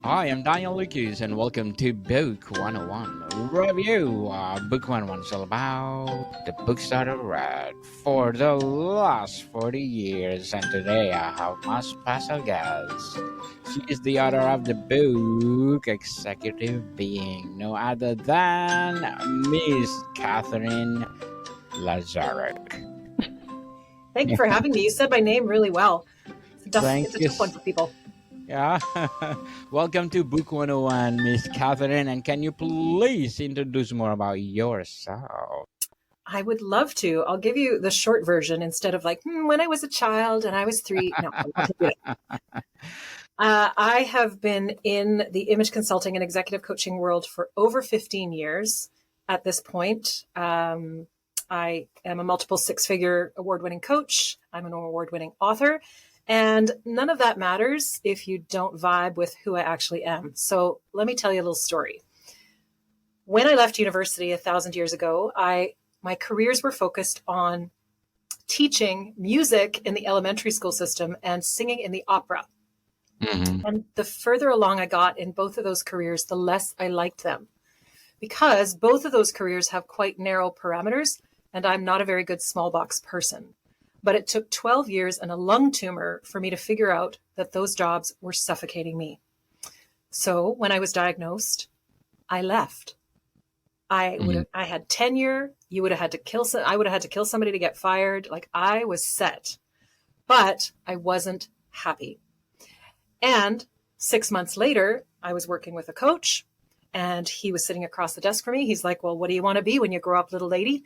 Hi, I'm Daniel Lucas, and welcome to Book 101 Review. Book 101 is all about the books that I read for the last 40 years, and today I have my special guest. She is the author of the book Executive Being, no other than Miss Katherine Lazaruk. Thank you for having me. You said my name really well. It's Thank a you. tough one for people. Yeah. Welcome to Book 101, Miss Catherine. And can you please introduce more about yourself? I would love to. I'll give you the short version instead of like, when I was a child and I was 3. No, I won't do it. I have been in the image consulting and executive coaching world for over 15 years at this point. I am a multiple six-figure award-winning coach. I'm an award-winning author. And none of that matters if you don't vibe with who I actually am. So let me tell you a little story. When I left university 1,000 years ago, my careers were focused on teaching music in the elementary school system and singing in the opera. Mm-hmm. And the further along I got in both of those careers, the less I liked them, because both of those careers have quite narrow parameters, and I'm not a very good small box person. But it took 12 years and a lung tumor for me to figure out that those jobs were suffocating me. So when I was diagnosed, I left. I had tenure. I would have had to kill somebody to get fired. Like, I was set, but I wasn't happy. And 6 months later, I was working with a coach, and he was sitting across the desk from me. He's like, "Well, what do you want to be when you grow up, little lady?"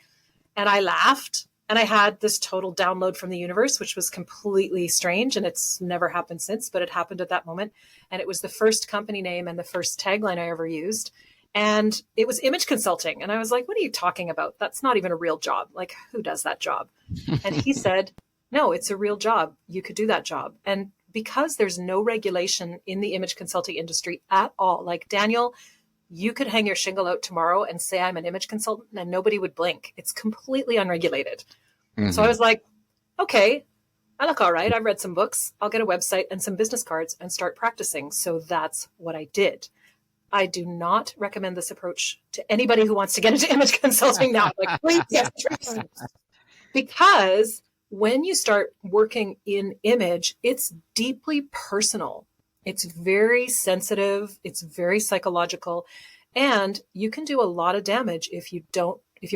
And I laughed. And I had this total download from the universe, which was completely strange. And it's never happened since, but it happened at that moment. And it was the first company name and the first tagline I ever used. And it was image consulting. And I was like, "What are you talking about? That's not even a real job. Like, who does that job?" And he said, "No, it's a real job. You could do that job." And because there's no regulation in the image consulting industry at all, like, Daniel, you could hang your shingle out tomorrow and say I'm an image consultant and nobody would blink. It's completely unregulated. Mm-hmm. So I was like, okay, I look all right. I've read some books. I'll get a website and some business cards and start practicing. So that's what I did. I do not recommend this approach to anybody who wants to get into image consulting now. Like, please, yes, because when you start working in image, it's deeply personal. It's very sensitive. It's very psychological. And you can do a lot of damage if you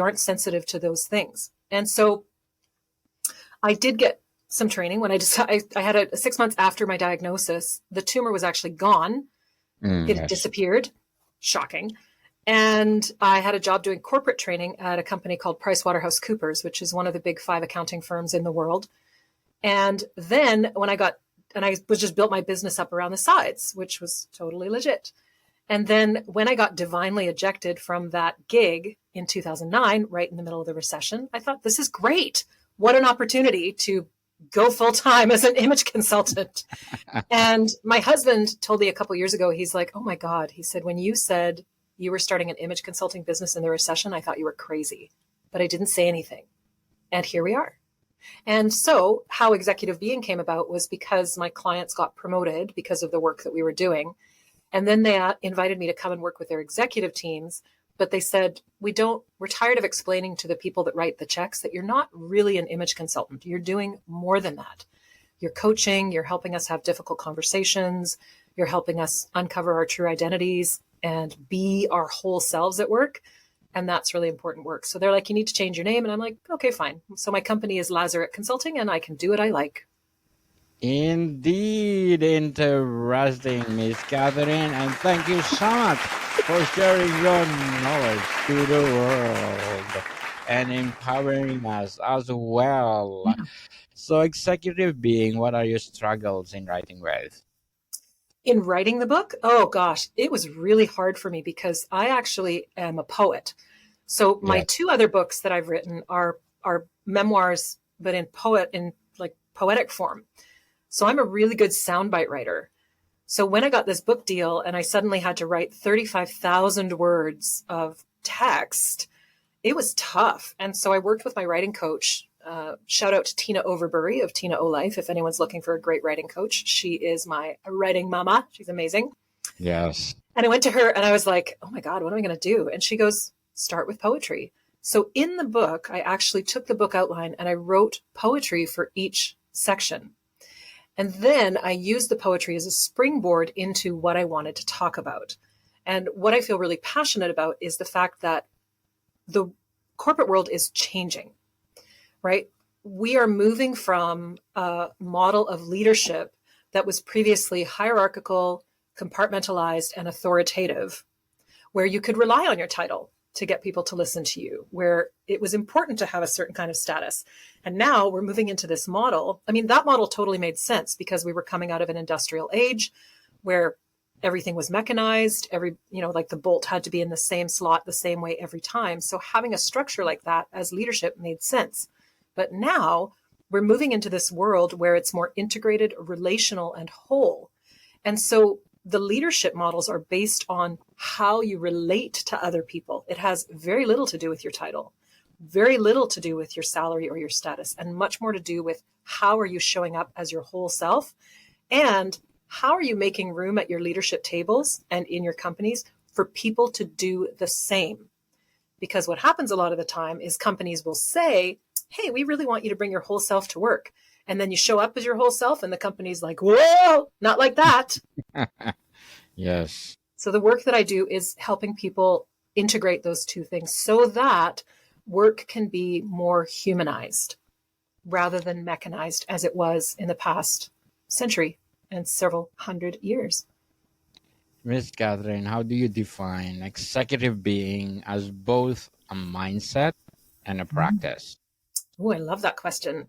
aren't sensitive to those things. And so I did get some training when I had a 6 months after my diagnosis. The tumor was actually gone. It had disappeared. Shocking. And I had a job doing corporate training at a company called PricewaterhouseCoopers, which is one of the big 5 accounting firms in the world. And then I was just built my business up around the sides, which was totally legit. And then when I got divinely ejected from that gig in 2009, right in the middle of the recession, I thought, this is great. What an opportunity to go full time as an image consultant. And my husband told me a couple of years ago, he's like, "Oh my God," he said, "when you said you were starting an image consulting business in the recession, I thought you were crazy, but I didn't say anything." And here we are. And so how Executive Being came about was because my clients got promoted because of the work that we were doing. And then they invited me to come and work with their executive teams. But they said, we're tired of explaining to the people that write the checks that you're not really an image consultant. You're doing more than that. You're coaching, you're helping us have difficult conversations, you're helping us uncover our true identities and be our whole selves at work. And that's really important work. So they're like, "You need to change your name." And I'm like, "Okay, fine." So my company is Lazaruk Consulting, and I can do what I like. Indeed, interesting, Miss Catherine. And thank you so much for sharing your knowledge to the world and empowering us as well. Yeah. So, Executive Being, what are your struggles in writing with? In writing the book? Oh gosh, it was really hard for me because I actually am a poet. So my 2 other books that I've written are memoirs, but in poetic form. So I'm a really good soundbite writer. So when I got this book deal and I suddenly had to write 35,000 words of text, it was tough. And so I worked with my writing coach. Shout out to Tina Overbury of Tina O Life. If anyone's looking for a great writing coach, she is my writing mama. She's amazing. Yes. And I went to her and I was like, oh my God, what am I going to do? And she goes, start with poetry. So in the book, I actually took the book outline and I wrote poetry for each section. And then I used the poetry as a springboard into what I wanted to talk about. And what I feel really passionate about is the fact that the corporate world is changing, right? We are moving from a model of leadership that was previously hierarchical, compartmentalized, and authoritative, where you could rely on your title to get people to listen to you, where it was important to have a certain kind of status. And now we're moving into this model. I mean, that model totally made sense because we were coming out of an industrial age where everything was mechanized. Like the bolt had to be in the same slot the same way every time. So having a structure like that as leadership made sense. But now we're moving into this world where it's more integrated, relational, and whole. And so the leadership models are based on how you relate to other people. It has very little to do with your title, very little to do with your salary or your status, and much more to do with how are you showing up as your whole self, and how are you making room at your leadership tables and in your companies for people to do the same. Because what happens a lot of the time is companies will say, hey, we really want you to bring your whole self to work. And then you show up as your whole self and the company's like, whoa, not like that. Yes. So the work that I do is helping people integrate those two things so that work can be more humanized rather than mechanized as it was in the past century and several hundred years. Miss Catherine, how do you define executive being as both a mindset and a practice? Oh, I love that question.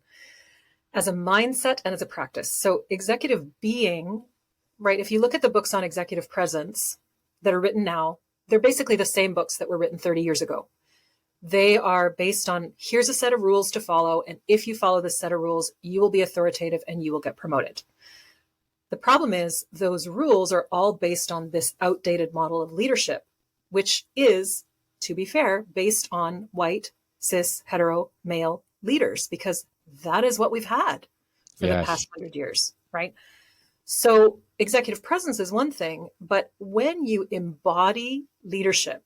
As a mindset and as a practice. So executive being, right? If you look at the books on executive presence that are written now, they're basically the same books that were written 30 years ago. They are based on, here's a set of rules to follow. And if you follow this set of rules, you will be authoritative and you will get promoted. The problem is those rules are all based on this outdated model of leadership, which is, to be fair, based on white, cis, hetero, male leaders, because that is what we've had for the past 100 years, right? So executive presence is one thing, but when you embody leadership,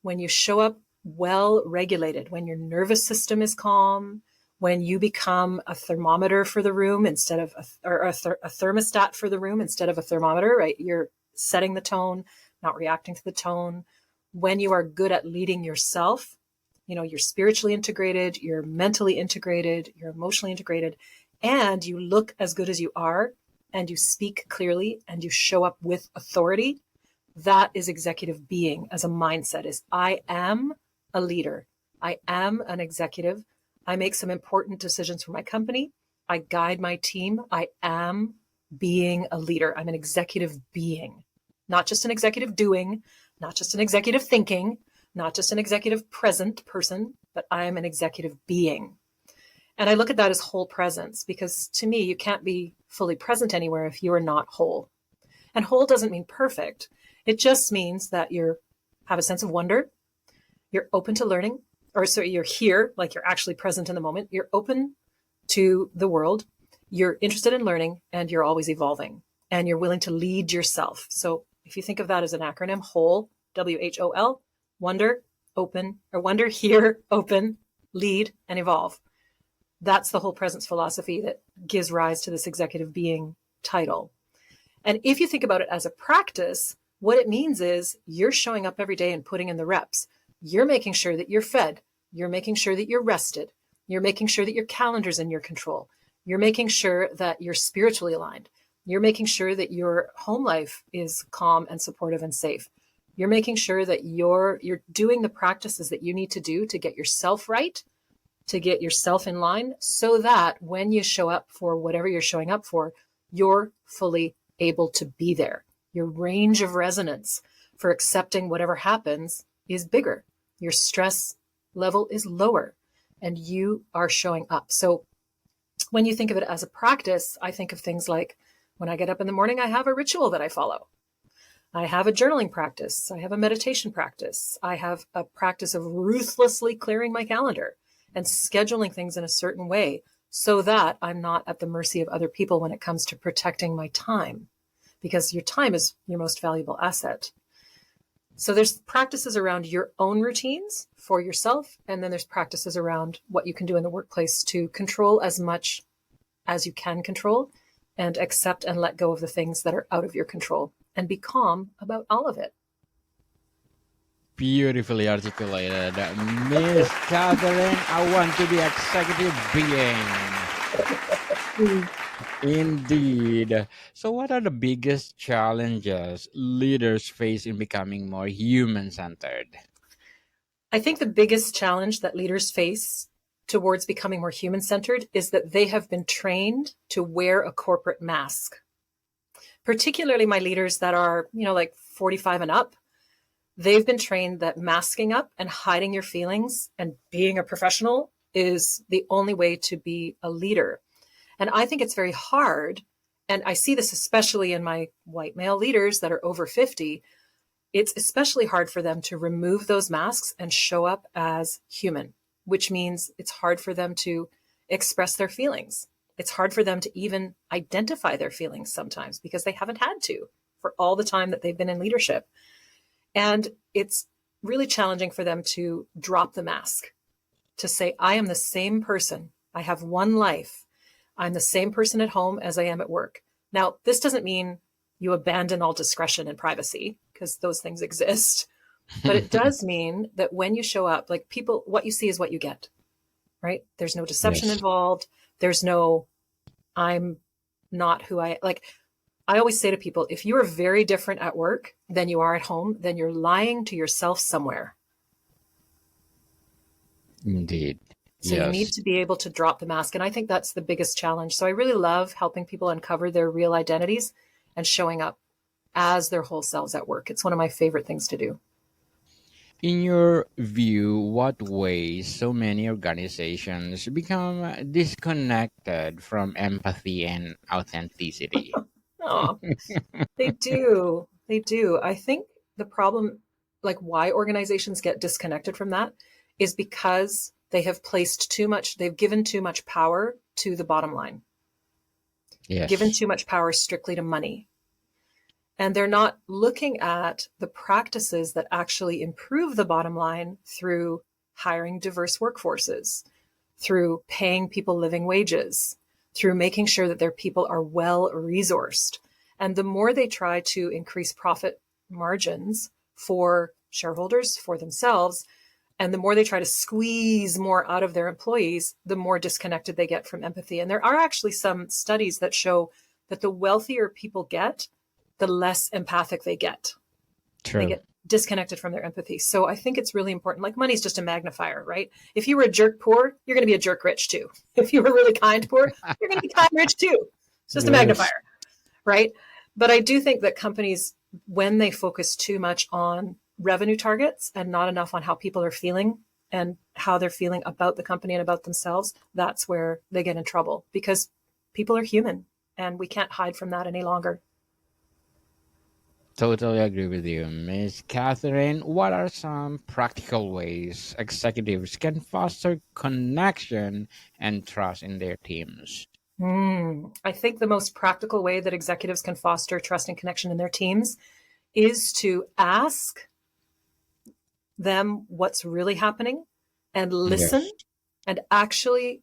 when you show up well regulated, when your nervous system is calm, when you become a thermometer for the room instead of a thermostat for the room instead of a thermometer, right? You're setting the tone, not reacting to the tone. When you are good at leading yourself, you're spiritually integrated, you're mentally integrated, you're emotionally integrated, and you look as good as you are, and you speak clearly, and you show up with authority. That is executive being as a mindset, is I am a leader. I am an executive. I make some important decisions for my company. I guide my team. I am being a leader. I'm an executive being, not just an executive doing, not just an executive thinking, not just an executive present person, but I'm an executive being. And I look at that as whole presence, because to me, you can't be fully present anywhere if you are not whole. And whole doesn't mean perfect. It just means that you have a sense of wonder. You're open to learning, or so you're here, like you're actually present in the moment. You're open to the world. You're interested in learning, and you're always evolving, and you're willing to lead yourself. So if you think of that as an acronym, whole, WHOL, wonder, open, or wonder, hear, open, lead, and evolve. That's the whole presence philosophy that gives rise to this executive being title. And if you think about it as a practice, what it means is you're showing up every day and putting in the reps. You're making sure that you're fed. You're making sure that you're rested. You're making sure that your calendar's in your control. You're making sure that you're spiritually aligned. You're making sure that your home life is calm and supportive and safe. You're making sure that you're doing the practices that you need to do to get yourself right, to get yourself in line, so that when you show up for whatever you're showing up for, you're fully able to be there. Your range of resonance for accepting whatever happens is bigger. Your stress level is lower, and you are showing up. So when you think of it as a practice, I think of things like when I get up in the morning, I have a ritual that I follow. I have a journaling practice. I have a meditation practice. I have a practice of ruthlessly clearing my calendar and scheduling things in a certain way so that I'm not at the mercy of other people when it comes to protecting my time. because your time is your most valuable asset. So there's practices around your own routines for yourself, and then there's practices around what you can do in the workplace to control as much as you can control and accept and let go of the things that are out of your control and be calm about all of it. Beautifully articulated. Miss Catherine, I want to be executive being. Indeed. So, what are the biggest challenges leaders face in becoming more human centered? I think the biggest challenge that leaders face towards becoming more human centered is that they have been trained to wear a corporate mask. Particularly my leaders that are, like 45 and up, they've been trained that masking up and hiding your feelings and being a professional is the only way to be a leader. And I think it's very hard. And I see this especially in my white male leaders that are over 50. It's especially hard for them to remove those masks and show up as human, which means it's hard for them to express their feelings. It's hard for them to even identify their feelings sometimes because they haven't had to for all the time that they've been in leadership. And it's really challenging for them to drop the mask, to say, I am the same person. I have one life. I'm the same person at home as I am at work. Now, this doesn't mean you abandon all discretion and privacy, because those things exist. But it does mean that when you show up, like people, what you see is what you get, right? There's no deception Yes. involved. There's no, I'm not who I like. I always say to people, if you are very different at work than you are at home, then you're lying to yourself somewhere. Indeed. So you need Yes. to be able to drop the mask. And I think that's the biggest challenge. So I really love helping people uncover their real identities and showing up as their whole selves at work. It's one of my favorite things to do. In your view, what ways so many organizations become disconnected from empathy and authenticity? Oh, they do. They do. I think the problem, like why organizations get disconnected from that, is because they have placed too much, they've given too much power to the bottom line, given Yes. too much power strictly to money. And they're not looking at the practices that actually improve the bottom line through hiring diverse workforces, through paying people living wages, through making sure that their people are well resourced. And the more they try to increase profit margins for shareholders, for themselves, and the more they try to squeeze more out of their employees, the more disconnected they get from empathy. And there are actually some studies that show that the wealthier people get, the less empathic they get. They True. get disconnected from their empathy. So I think it's really important. Like money's just a magnifier, right? If you were a jerk poor, you're going to be a jerk rich too. If you were really kind poor, you're going to be kind rich too. It's just a Yes. magnifier, right? But I do think that companies, when they focus too much on revenue targets and not enough on how people are feeling and how they're feeling about the company and about themselves, that's where they get in trouble, because people are human and we can't hide from that any longer. Totally agree with you, Miss Catherine. What are some practical ways executives can foster connection and trust in their teams? I think the most practical way that executives can foster trust and connection in their teams is to ask them what's really happening and listen Yes. and actually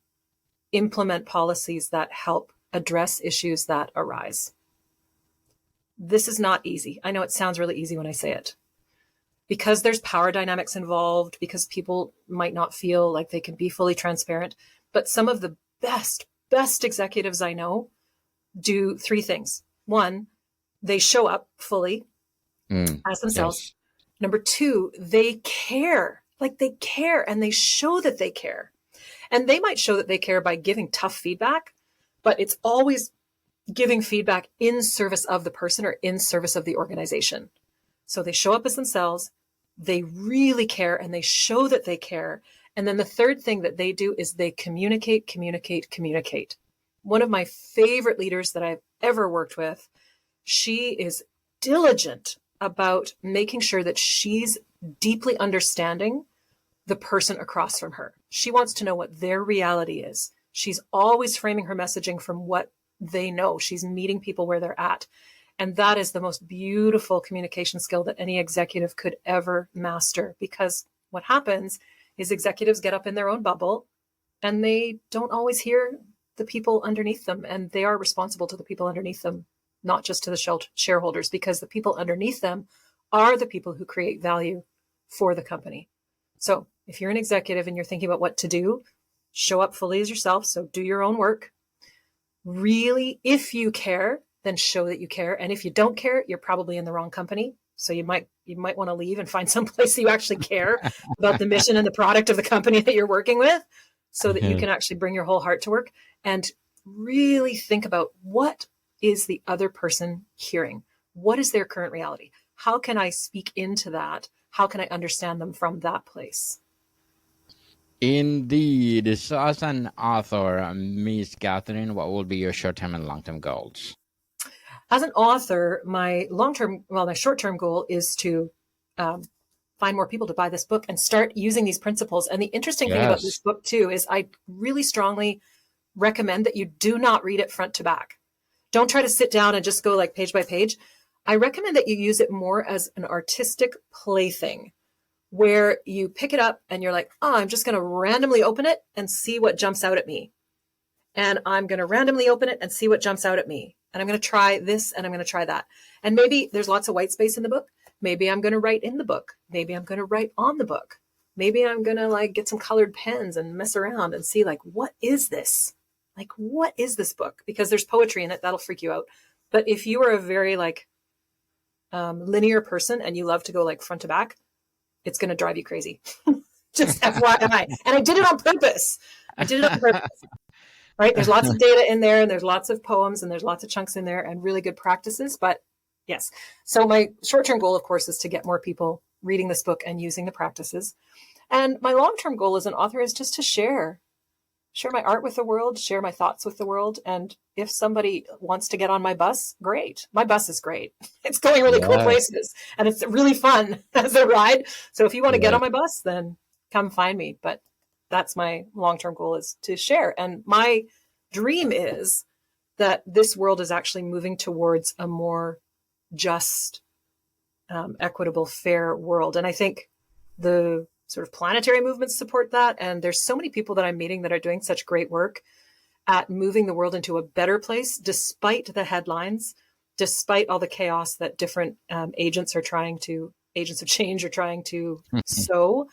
implement policies that help address issues that arise. This is not easy. I know it sounds really easy when I say it, because there's power dynamics involved, because people might not feel like they can be fully transparent. But some of the best executives I know do three things. One, they show up fully as themselves. Yes. Number two, they care. Like they care and they show that they care. And they might show that they care by giving tough feedback, but it's always giving feedback in service of the person or in service of the organization. So they show up as themselves, they really care, and they show that they care. And then the third thing that they do is they communicate, communicate, communicate. One of my favorite leaders that I've ever worked with, she is diligent about making sure that she's deeply understanding the person across from her. She wants to know what their reality is. She's always framing her messaging from what they know. She's meeting people where they're at. And that is the most beautiful communication skill that any executive could ever master, because what happens is executives get up in their own bubble and they don't always hear the people underneath them, and they are responsible to the people underneath them, not just to the shareholders, because the people underneath them are the people who create value for the company. So if you're an executive and you're thinking about what to do, show up fully as yourself. So do your own work. Really, if you care, then show that you care. And if you don't care, you're probably in the wrong company. So you might want to leave and find some place that you actually care about the mission and the product of the company that you're working with, so that you can actually bring your whole heart to work and really think about, what is the other person hearing? What is their current reality? How can I speak into that? How can I understand them from that place? Indeed. So as an author, Miss Catherine, what will be your short-term and long-term goals? As an author, my short-term goal is to find more people to buy this book and start using these principles. And the interesting thing about this book too is I really strongly recommend that you do not read it front to back. Don't try to sit down and just go like page by page. I recommend that you use it more as an artistic plaything, where you pick it up and you're like, oh, I'm just going to randomly open it and see what jumps out at me. And I'm going to randomly open it and see what jumps out at me. And I'm going to try this and I'm going to try that. And maybe there's lots of white space in the book. Maybe I'm going to write in the book. Maybe I'm going to write on the book. Maybe I'm going to like get some colored pens and mess around and see like, what is this? Like, what is this book? Because there's poetry in it. That'll freak you out. But if you are a very like linear person and you love to go like front to back, it's going to drive you crazy. Just FYI. And I did it on purpose. Right? There's lots of data in there, and there's lots of poems, and there's lots of chunks in there, and really good practices. But yes. So my short-term goal, of course, is to get more people reading this book and using the practices. And my long-term goal as an author is just to share my art with the world, share my thoughts with the world. And if somebody wants to get on my bus, great. My bus is great. It's going really cool places, and it's really fun as a ride. So if you want to get on my bus, then come find me. But that's my long-term goal, is to share. And my dream is that this world is actually moving towards a more just, equitable, fair world. And I think the sort of planetary movements support that. And there's so many people that I'm meeting that are doing such great work at moving the world into a better place, despite the headlines, despite all the chaos that different agents of change are trying to sow.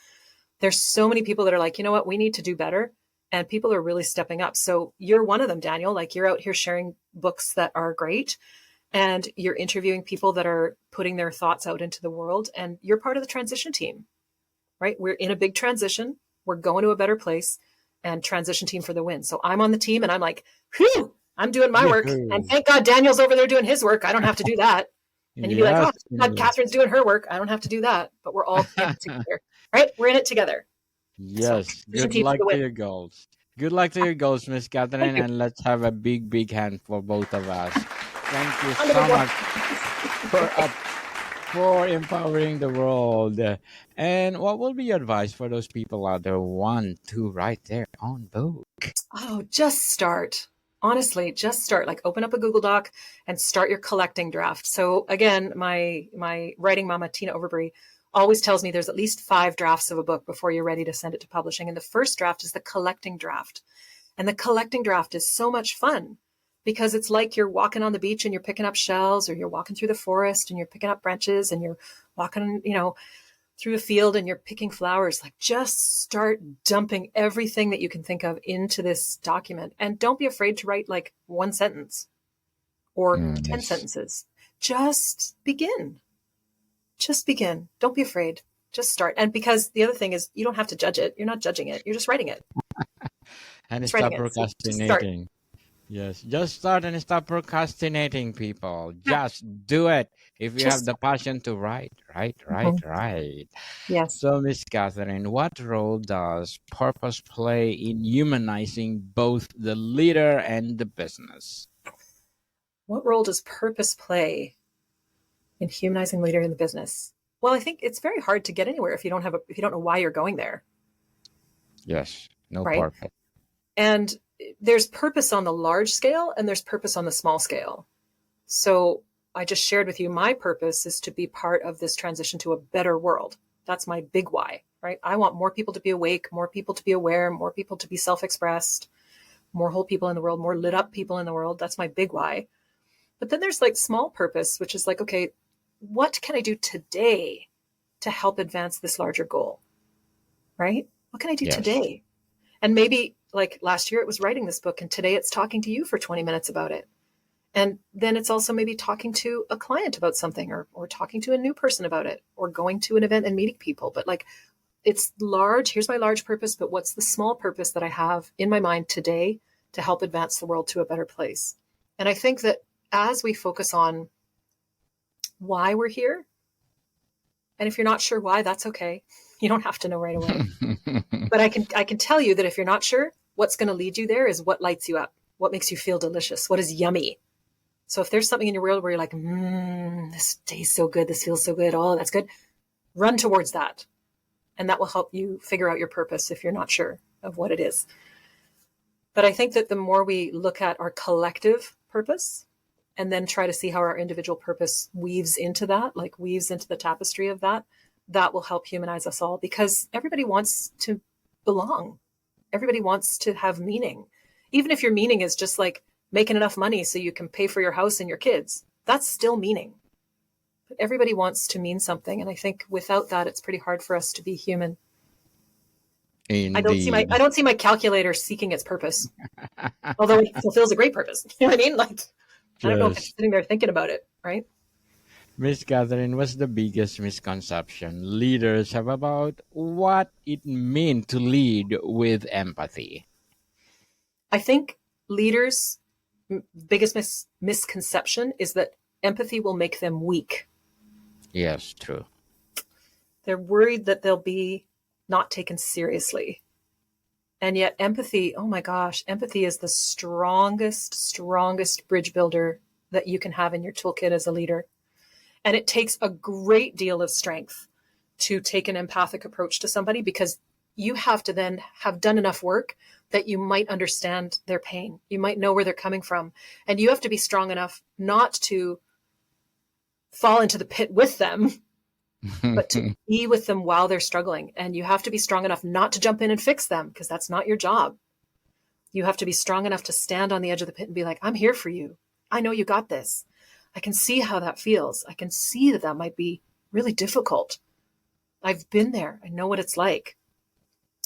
There's so many people that are like, you know what, we need to do better. And people are really stepping up. So you're one of them, Daniel. Like, you're out here sharing books that are great, and you're interviewing people that are putting their thoughts out into the world. And you're part of the transition team, right? We're in a big transition. We're going to a better place, and transition team for the win. So I'm on the team, and I'm like, whew, I'm doing my work. And thank God Daniel's over there doing his work. I don't have to do that. And you'd be like, oh, God, Catherine's doing her work. I don't have to do that. But we're all in it together, right? We're in it together. Yes. So, good luck to your goals. Good luck to your goals, Miss Catherine. And let's have a big, big hand for both of us. Thank you so much for empowering the world. And what will be your advice for those people out there who want to write their own book? Oh, just start. Honestly, just start. Like, open up a Google Doc and start your collecting draft. So again, my writing mama, Tina Overbury, always tells me there's at least 5 drafts of a book before you're ready to send it to publishing. And the first draft is the collecting draft. And the collecting draft is so much fun, because it's like you're walking on the beach and you're picking up shells, or you're walking through the forest and you're picking up branches, and you're walking, through a field and you're picking flowers. Like, just start dumping everything that you can think of into this document. And don't be afraid to write like 1 sentence or 10 sentences. Just begin. Just begin. Don't be afraid. Just start. And because the other thing is, you don't have to judge it. You're not judging it. You're just writing it. And stop procrastinating. Yes, just start and stop procrastinating, people. Just do it. If you have the passion to write. Yes. So, Miss Catherine, what role does purpose play in humanizing both the leader and the business? What role does purpose play in humanizing leader in the business? Well, I think it's very hard to get anywhere if you don't know why you're going there. Yes, no purpose. And there's purpose on the large scale and there's purpose on the small scale. So I just shared with you, my purpose is to be part of this transition to a better world. That's my big why, right? I want more people to be awake, more people to be aware, more people to be self-expressed, more whole people in the world, more lit up people in the world. That's my big why. But then there's like small purpose, which is like, okay, what can I do today to help advance this larger goal, right? What can I do Yes. today? And maybe like last year it was writing this book, and today it's talking to you for 20 minutes about it. And then it's also maybe talking to a client about something, or talking to a new person about it, or going to an event and meeting people. But like, it's large. Here's my large purpose, but what's the small purpose that I have in my mind today to help advance the world to a better place? And I think that as we focus on why we're here, and if you're not sure why, that's okay. You don't have to know right away. But I can tell you that if you're not sure, what's going to lead you there is what lights you up, what makes you feel delicious, what is yummy. So if there's something in your world where you're like, this tastes so good, this feels so good, oh, that's good, run towards that. And that will help you figure out your purpose if you're not sure of what it is. But I think that the more we look at our collective purpose and then try to see how our individual purpose weaves into that, like weaves into the tapestry of that, that will help humanize us all, because everybody wants to belong. Everybody wants to have meaning. Even if your meaning is just like making enough money so you can pay for your house and your kids, that's still meaning. But everybody wants to mean something. And I think without that, it's pretty hard for us to be human. I don't see my calculator seeking its purpose, although it fulfills a great purpose. You know what I mean? Like, I don't know if it's sitting there thinking about it, right? Miss Catherine, what's the biggest misconception leaders have about what it means to lead with empathy? I think leaders' biggest misconception is that empathy will make them weak. Yes, true. They're worried that they'll be not taken seriously. And yet empathy, oh my gosh, empathy is the strongest bridge builder that you can have in your toolkit as a leader. And it takes a great deal of strength to take an empathic approach to somebody, because you have to then have done enough work that you might understand their pain. You might know where they're coming from. And you have to be strong enough not to fall into the pit with them, but to be with them while they're struggling. And you have to be strong enough not to jump in and fix them, because that's not your job. You have to be strong enough to stand on the edge of the pit and be like, I'm here for you. I know you got this. I can see how that feels. I can see that that might be really difficult. I've been there. I know what it's like.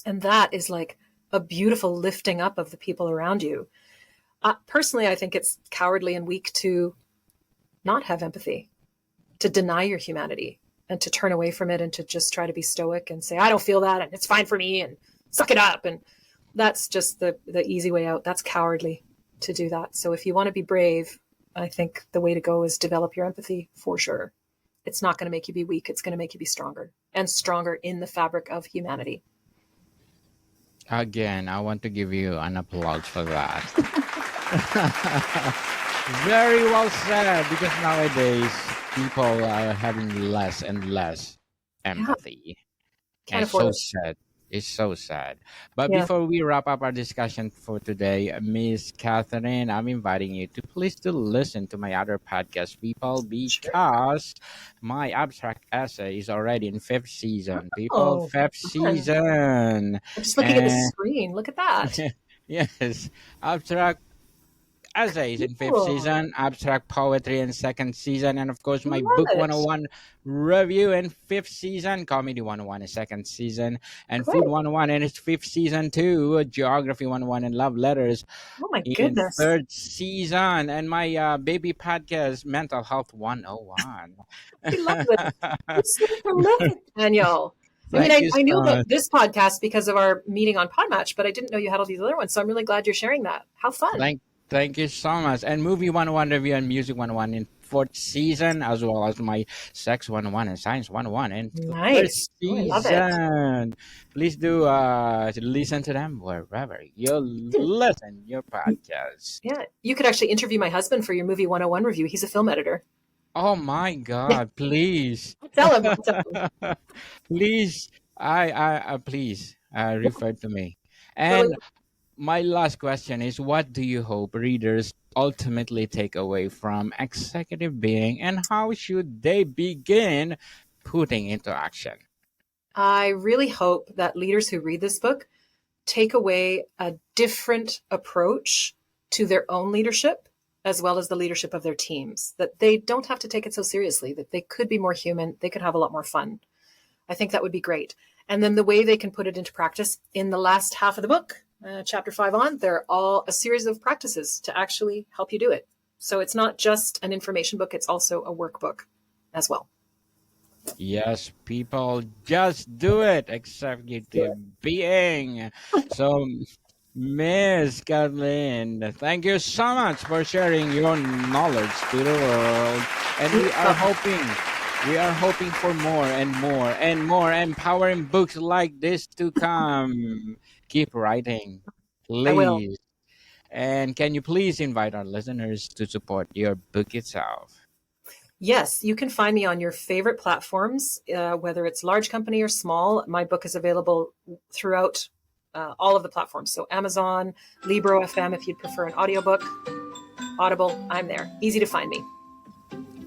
And that is like a beautiful lifting up of the people around you. Personally, I think it's cowardly and weak to not have empathy, to deny your humanity, and to turn away from it, and to just try to be stoic and say, I don't feel that, and it's fine for me, and suck it up. And that's just the easy way out. That's cowardly to do that. So if you want to be brave, I think the way to go is develop your empathy for sure. It's not going to make you be weak. It's going to make you be stronger, and stronger in the fabric of humanity. Again, I want to give you an applause for that. Very well said, because nowadays people are having less and less empathy. Can't And it's afford so it. sad. It's so sad. But Yeah. before we wrap up our discussion for today, Miss Catherine, I'm inviting you to please to listen to my other podcast, people, Sure. because my abstract essay is already in fifth season. People, Oh, fifth fun. season. I'm just looking at the And screen. Look at that. yes, abstract essays in fifth Cool. season, abstract poetry in second season, and of course my Love book it. 101 review in fifth season, comedy 101 in second season, and food Great. 101 in its fifth season too, geography 101 and love letters Oh my in goodness. third season, and my baby podcast mental health 101. I love this. You're so prolific, Daniel. I mean, Thank you I knew so about much. this podcast because of our meeting on Podmatch, but I didn't know you had all these other ones. So I'm really glad you're sharing that. How fun. Thank you so much. And movie 101 review and music 101 in fourth season, as well as my sex 101 and science 101 in first Nice. Oh, I love it. season. Please do listen to them wherever you listen your podcast. Yeah. You could actually interview my husband for your movie 101 review. He's a film editor. Oh my Yeah. God! Please, Tell him. Tell him. please, please refer to me. Well, And my last question is, what do you hope readers ultimately take away from executive being, and how should they begin putting into action? I really hope that leaders who read this book take away a different approach to their own leadership as well as the leadership of their teams, that they don't have to take it so seriously, that they could be more human, they could have a lot more fun. I think that would be great. And then the way they can put it into practice in the last half of the book, chapter 5 on, they're all a series of practices to actually help you do it. So it's not just an information book, it's also a workbook as well. Yes, people, just do it. Executive being. So, Miss Kathleen, thank you so much for sharing your knowledge to the world. And we are hoping for more and more and more empowering books like this to come. Keep writing, I will. please. And can you please invite our listeners to support your book itself? Yes, you can find me on your favorite platforms, whether it's large company or small. My book is available throughout all of the platforms. So Amazon, Libro FM, if you'd prefer an audiobook, Audible, I'm there. Easy to find me.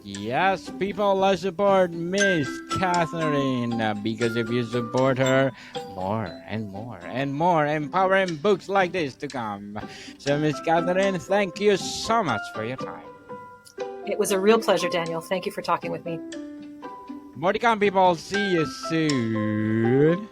Yes, people, let's support Miss Catherine because if you support her, more and more and more empowering books like this to come. So, Miss Catherine, thank you so much for your time. It was a real pleasure, Daniel. Thank you for talking with me. More to come, people. See you soon.